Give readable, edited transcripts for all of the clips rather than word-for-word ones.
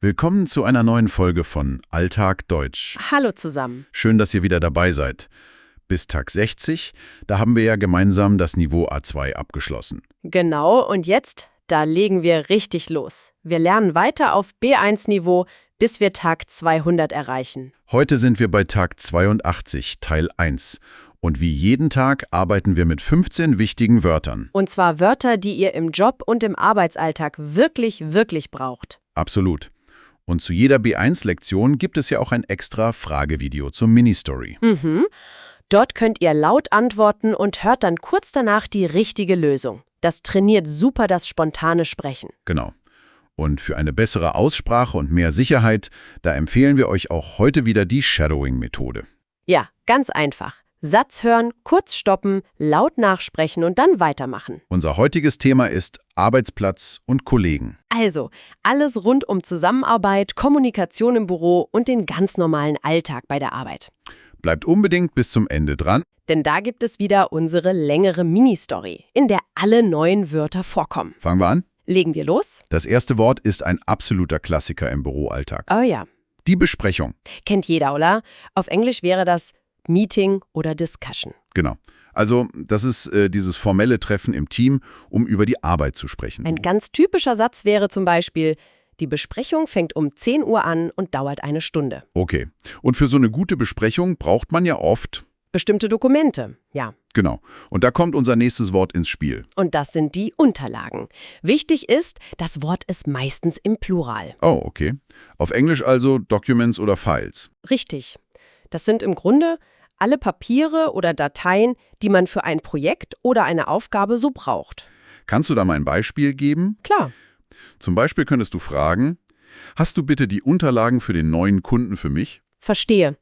Willkommen zu einer neuen Folge von Alltag Deutsch. Hallo zusammen. Schön, dass ihr wieder dabei seid. Bis Tag 60, da haben wir ja gemeinsam das Niveau A2 abgeschlossen. Genau, und jetzt, da legen wir richtig los. Wir lernen weiter auf B1-Niveau, bis wir Tag 200 erreichen. Heute sind wir bei Tag 82, Teil 1. Und wie jeden Tag arbeiten wir mit 15 wichtigen Wörtern. Und zwar Wörter, die ihr im Job und im Arbeitsalltag wirklich braucht. Absolut. Und zu jeder B1-Lektion gibt es ja auch ein extra Fragevideo zur Mini-Story. Dort könnt ihr laut antworten und hört dann kurz danach die richtige Lösung. Das trainiert super das spontane Sprechen. Genau. Und für eine bessere Aussprache und mehr Sicherheit, da empfehlen wir euch auch heute wieder die Shadowing-Methode. Ja, ganz einfach. Satz hören, kurz stoppen, laut nachsprechen und dann weitermachen. Unser heutiges Thema ist Arbeitsplatz und Kollegen. Also, alles rund um Zusammenarbeit, Kommunikation im Büro und den ganz normalen Alltag bei der Arbeit. Bleibt unbedingt bis zum Ende dran. Denn da gibt es wieder unsere längere Mini-Story, in der alle neuen Wörter vorkommen. Fangen wir an. Legen wir los? Das erste Wort ist ein absoluter Klassiker im Büroalltag. Oh ja, Die Besprechung. kennt jeder, oder? Auf Englisch wäre das Meeting oder Discussion. Genau. Also das ist dieses formelle Treffen im Team, um über die Arbeit zu sprechen. Ein ganz typischer Satz wäre zum Beispiel: Die Besprechung fängt um 10 Uhr an und dauert eine Stunde. Okay. Und für so eine gute Besprechung braucht man ja oft, Bestimmte Dokumente, ja. genau. Und da kommt unser nächstes Wort ins Spiel. Und das sind die Unterlagen. Wichtig ist, das Wort ist meistens im Plural. Oh, okay. Auf Englisch also Documents oder Files. Richtig. Das sind im Grunde alle Papiere oder Dateien, die man für ein Projekt oder eine Aufgabe so braucht. Kannst du da mal ein Beispiel geben? Klar. Zum Beispiel könntest du fragen, hast du bitte die Unterlagen für den neuen Kunden für mich? Verstehe.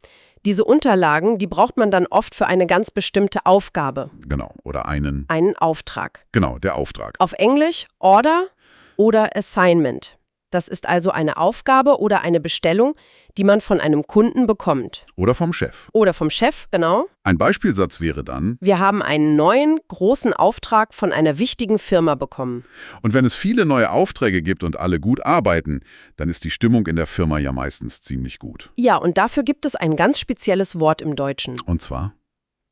Diese Unterlagen, die braucht man dann oft für eine ganz bestimmte Aufgabe, Genau. Oder einen, einen Auftrag. genau, der Auftrag. Auf Englisch Order oder Assignment. Das ist also eine Aufgabe oder eine Bestellung, die man von einem Kunden bekommt. Oder vom Chef. Oder vom Chef, genau. Ein Beispielsatz wäre dann, Wir haben einen neuen, großen Auftrag von einer wichtigen Firma bekommen. und wenn es viele neue Aufträge gibt und alle gut arbeiten, dann ist die Stimmung in der Firma ja meistens ziemlich gut. Ja, und dafür gibt es ein ganz spezielles Wort im Deutschen. Und zwar?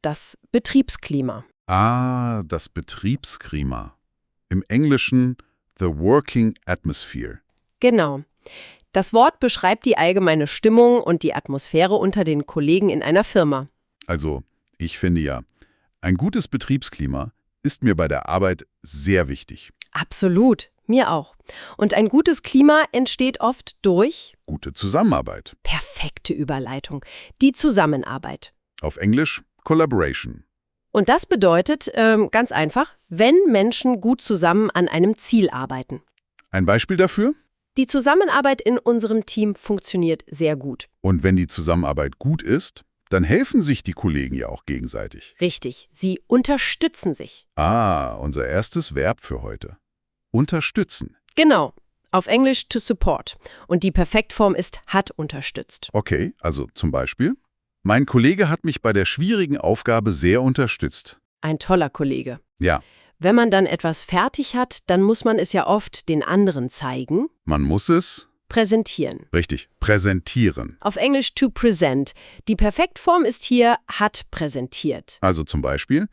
Das Betriebsklima. Das Betriebsklima. Im Englischen the working atmosphere. Genau. Das Wort beschreibt die allgemeine Stimmung und die Atmosphäre unter den Kollegen in einer Firma. Also, ich finde ja, ein gutes Betriebsklima ist mir bei der Arbeit sehr wichtig. Absolut. Mir auch. Und ein gutes Klima entsteht oft durch Gute Zusammenarbeit. perfekte Überleitung, die Zusammenarbeit. Auf Englisch Collaboration. Und das bedeutet, ganz einfach, wenn Menschen gut zusammen an einem Ziel arbeiten. Ein Beispiel dafür? Die Zusammenarbeit in unserem Team funktioniert sehr gut. Und wenn die Zusammenarbeit gut ist, dann helfen sich die Kollegen ja auch gegenseitig. Richtig, sie unterstützen sich. Unser erstes Verb für heute. Unterstützen. Genau, auf Englisch to support. Und die Perfektform ist hat unterstützt. Okay, also zum Beispiel, mein Kollege hat mich bei der schwierigen Aufgabe sehr unterstützt. Ein toller Kollege. Ja, Wenn man dann etwas fertig hat, dann muss man es ja oft den anderen zeigen, man muss es, präsentieren. richtig, präsentieren. Auf Englisch to present. Die Perfektform ist hier hat präsentiert. Also zum Beispiel,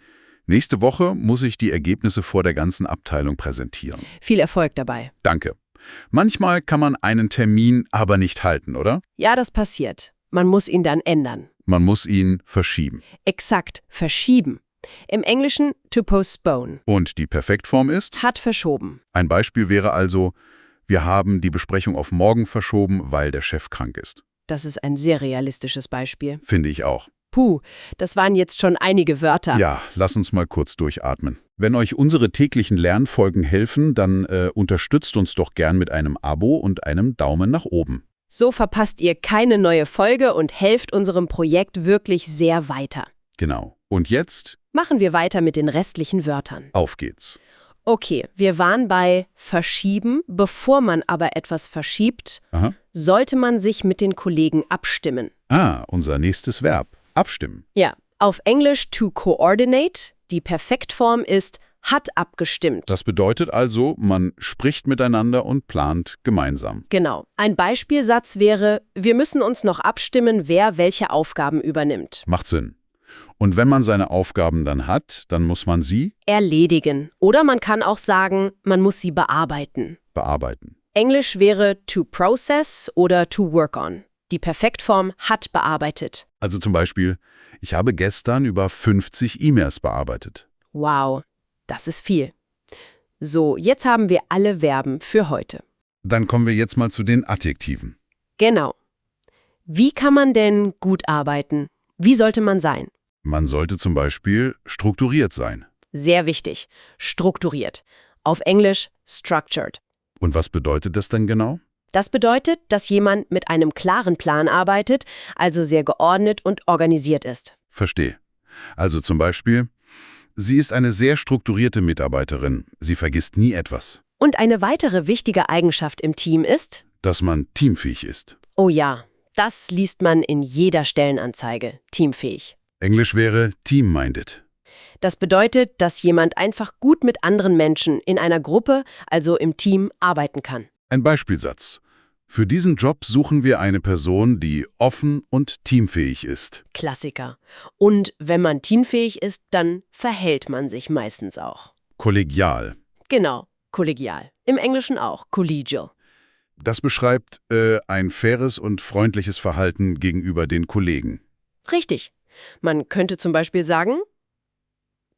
nächste Woche muss ich die Ergebnisse vor der ganzen Abteilung präsentieren. Viel Erfolg dabei. Danke. Manchmal kann man einen Termin aber nicht halten, oder? Ja, das passiert. Man muss ihn dann ändern. Man muss ihn verschieben. Exakt, verschieben. Im Englischen to postpone. Und die Perfektform ist? Hat verschoben. Ein Beispiel wäre also, wir haben die Besprechung auf morgen verschoben, weil der Chef krank ist. Das ist ein sehr realistisches Beispiel. Finde ich auch. Puh, das waren jetzt schon einige Wörter. Ja, lass uns mal kurz durchatmen. Wenn euch unsere täglichen Lernfolgen helfen, dann unterstützt uns doch gern mit einem Abo und einem Daumen nach oben. So verpasst ihr keine neue Folge und helft unserem Projekt wirklich sehr weiter. Genau. Und jetzt, Machen wir weiter mit den restlichen Wörtern. auf geht's. Okay, wir waren bei verschieben. Bevor man aber etwas verschiebt, Aha. sollte man sich mit den Kollegen abstimmen. Unser nächstes Verb. Abstimmen. Ja, auf Englisch to coordinate. Die Perfektform ist hat abgestimmt. Das bedeutet also, man spricht miteinander und plant gemeinsam. Genau. Ein Beispielsatz wäre, wir müssen uns noch abstimmen, wer welche Aufgaben übernimmt. Macht Sinn. Und wenn man seine Aufgaben dann hat, dann muss man sie Erledigen. Oder man kann auch sagen, man muss sie bearbeiten. bearbeiten. Englisch wäre to process oder to work on. Die Perfektform hat bearbeitet. Also zum Beispiel, ich habe gestern über 50 E-Mails bearbeitet. Wow, das ist viel. So, jetzt haben wir alle Verben für heute. Dann kommen wir jetzt mal zu den Adjektiven. Genau. Wie kann man denn gut arbeiten? Wie sollte man sein? Man sollte zum Beispiel strukturiert sein. Sehr wichtig. Strukturiert. Auf Englisch structured. Und was bedeutet das denn genau? Das bedeutet, dass jemand mit einem klaren Plan arbeitet, also sehr geordnet und organisiert ist. Verstehe. Also zum Beispiel, sie ist eine sehr strukturierte Mitarbeiterin. Sie vergisst nie etwas. Und eine weitere wichtige Eigenschaft im Team ist? Dass man teamfähig ist. Oh ja, das liest man in jeder Stellenanzeige. Teamfähig. Englisch wäre team-minded. Das bedeutet, dass jemand einfach gut mit anderen Menschen in einer Gruppe, also im Team, arbeiten kann. Ein Beispielsatz. Für diesen Job suchen wir eine Person, die offen und teamfähig ist. Klassiker. Und wenn man teamfähig ist, dann verhält man sich meistens auch. Kollegial. Genau, kollegial. Im Englischen auch, collegial. Das beschreibt ein faires und freundliches Verhalten gegenüber den Kollegen. Richtig. Man könnte zum Beispiel sagen,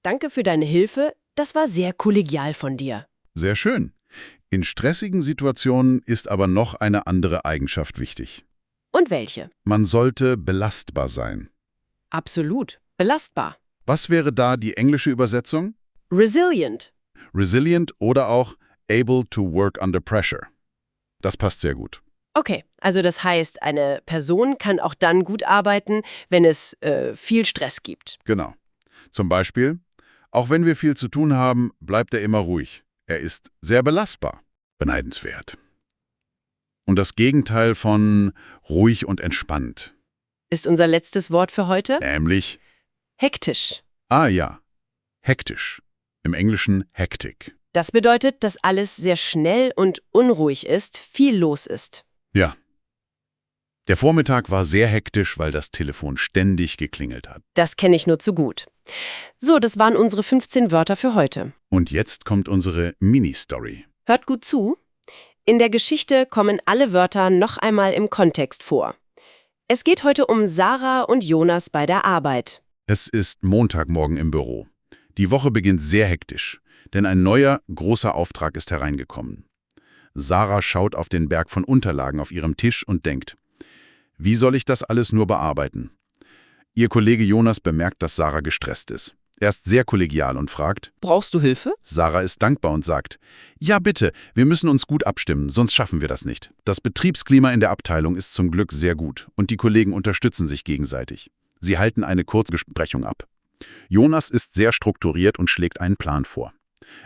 danke für deine Hilfe, das war sehr kollegial von dir. Sehr schön. In stressigen Situationen ist aber noch eine andere Eigenschaft wichtig. Und welche? Man sollte belastbar sein. Absolut. Belastbar. Was wäre da die englische Übersetzung? Resilient. Resilient oder auch able to work under pressure. Das passt sehr gut. Okay, also das heißt, eine Person kann auch dann gut arbeiten, wenn es viel Stress gibt. Genau. Zum Beispiel, auch wenn wir viel zu tun haben, bleibt er immer ruhig. Er ist sehr belastbar. Beneidenswert. Und das Gegenteil von ruhig und entspannt. Ist unser letztes Wort für heute? Nämlich, Hektisch. ja, hektisch. Im Englischen Hektik. Das bedeutet, dass alles sehr schnell und unruhig ist, viel los ist. Ja. Der Vormittag war sehr hektisch, weil das Telefon ständig geklingelt hat. Das kenne ich nur zu gut. So, das waren unsere 15 Wörter für heute. Und jetzt kommt unsere Mini-Story. Hört gut zu. In der Geschichte kommen alle Wörter noch einmal im Kontext vor. Es geht heute um Sarah und Jonas bei der Arbeit. Es ist Montagmorgen im Büro. Die Woche beginnt sehr hektisch, denn ein neuer, großer Auftrag ist hereingekommen. Sarah schaut auf den Berg von Unterlagen auf ihrem Tisch und denkt, wie soll ich das alles nur bearbeiten? Ihr Kollege Jonas bemerkt, dass Sarah gestresst ist. Er ist sehr kollegial und fragt, Brauchst du Hilfe? Sarah ist dankbar und sagt, ja bitte, wir müssen uns gut abstimmen, sonst schaffen wir das nicht. Das Betriebsklima in der Abteilung ist zum Glück sehr gut und die Kollegen unterstützen sich gegenseitig. Sie halten eine Kurzbesprechung ab. Jonas ist sehr strukturiert und schlägt einen Plan vor.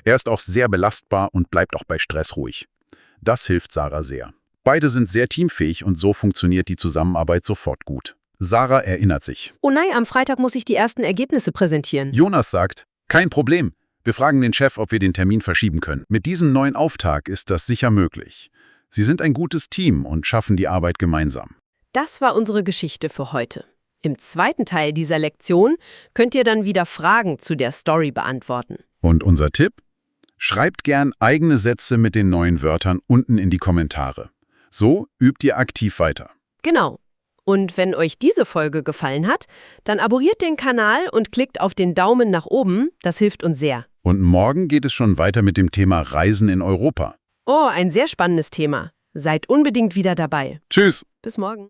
Er ist auch sehr belastbar und bleibt auch bei Stress ruhig. Das hilft Sarah sehr. Beide sind sehr teamfähig und so funktioniert die Zusammenarbeit sofort gut. Sarah erinnert sich. Oh nein, am Freitag muss ich die ersten Ergebnisse präsentieren. Jonas sagt, kein Problem. Wir fragen den Chef, ob wir den Termin verschieben können. Mit diesem neuen Auftrag ist das sicher möglich. Sie sind ein gutes Team und schaffen die Arbeit gemeinsam. Das war unsere Geschichte für heute. Im zweiten Teil dieser Lektion könnt ihr dann wieder Fragen zu der Story beantworten. Und unser Tipp? Schreibt gern eigene Sätze mit den neuen Wörtern unten in die Kommentare. So übt ihr aktiv weiter. Genau. Und wenn euch diese Folge gefallen hat, dann abonniert den Kanal und klickt auf den Daumen nach oben, das hilft uns sehr. Und morgen geht es schon weiter mit dem Thema Reisen in Europa. Oh, ein sehr spannendes Thema. Seid unbedingt wieder dabei. Tschüss! Bis morgen.